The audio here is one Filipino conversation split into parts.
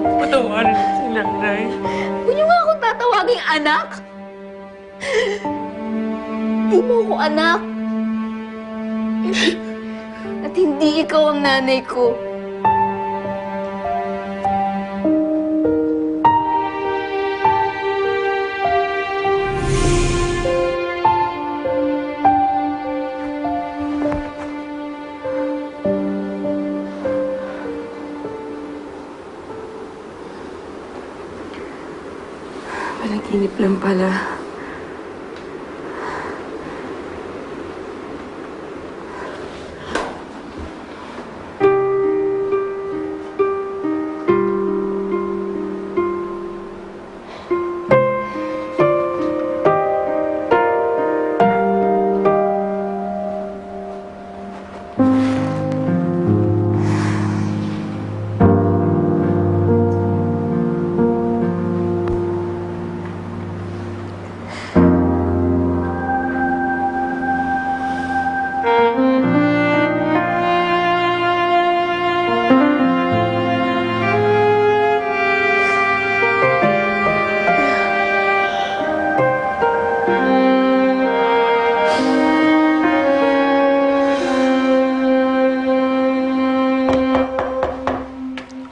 Patawarin mo si nanay. Huwag niyo nga akong tatawaging anak! Hindi mo ako anak. At hindi ikaw ang nanay ko. Panaginip lang pala.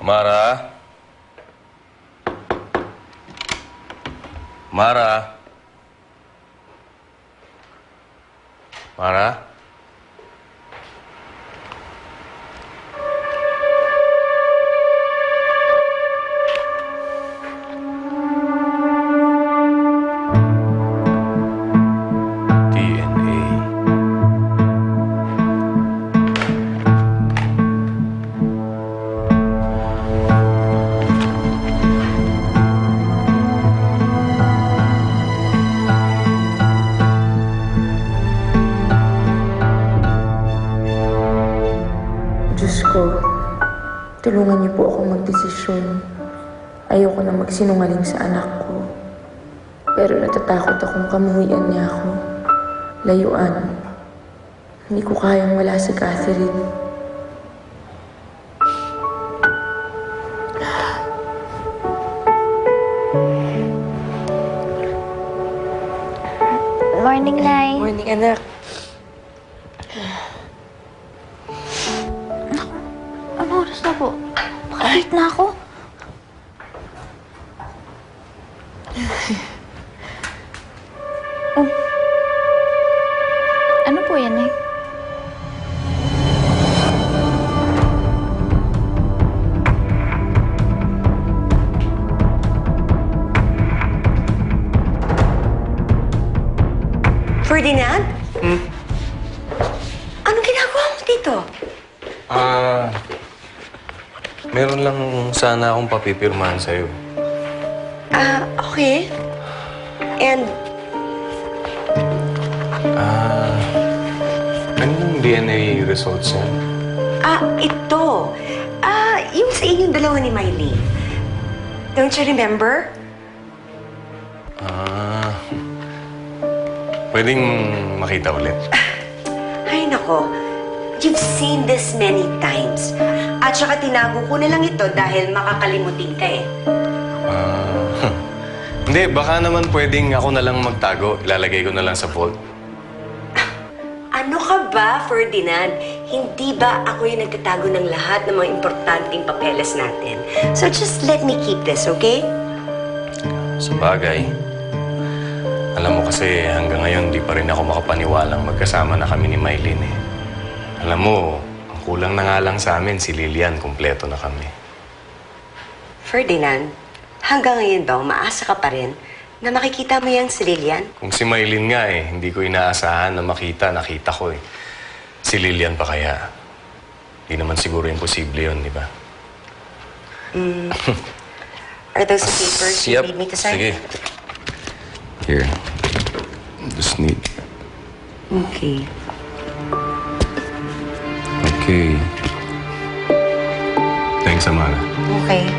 Mara? Mara? Mara? DNA. Diyos ko, tulungan niyo po ako magdesisyon. Ayoko na magsinungaling sa anak ko. Pero natatakot akong kamuhian niya ako. Layuan. Hindi ko kayang wala si Catherine. Morning, Nay. Morning, anak. Ano oras na po? Baka-late na ako. Oh. Ano po yan, eh? Ferdinand? Anong ginagawa mo dito? Meron lang sana akong papipirmahan sa'yo. Okay. And, Anong DNA results yan? ito. Yung sa inyong dalawa ni Mylene. Don't you remember? Pwedeng makita ulit. Ay, nako. You've seen this many times. At saka tinago ko na lang ito dahil makakalimutin ka eh. Hindi, baka naman pwedeng ako na lang magtago. Ilalagay ko na lang sa vault. Ano ka ba, Ferdinand? Hindi ba ako yung nagtatago ng lahat ng mga importanteng papeles natin? So just let me keep this, okay? Sa bagay. Alam mo kasi hanggang ngayon di pa rin ako makapaniwalang magkasama na kami ni Mylene eh. Alam mo, ang kulang na nga lang sa amin si Lilian, kumpleto na kami. Ferdinand, hanggang ngayon ba umaasa ka pa rin na makikita mo yang si Lilian? Kung si Mylene nga eh, hindi ko inaasahan na nakita ko eh. Si Lilian pa kaya? Di naman siguro imposible yun, di ba? Are those the papers you need me to sign? Sige. Here. Just need... Okay. Okay. Thanks, Amara. Okay.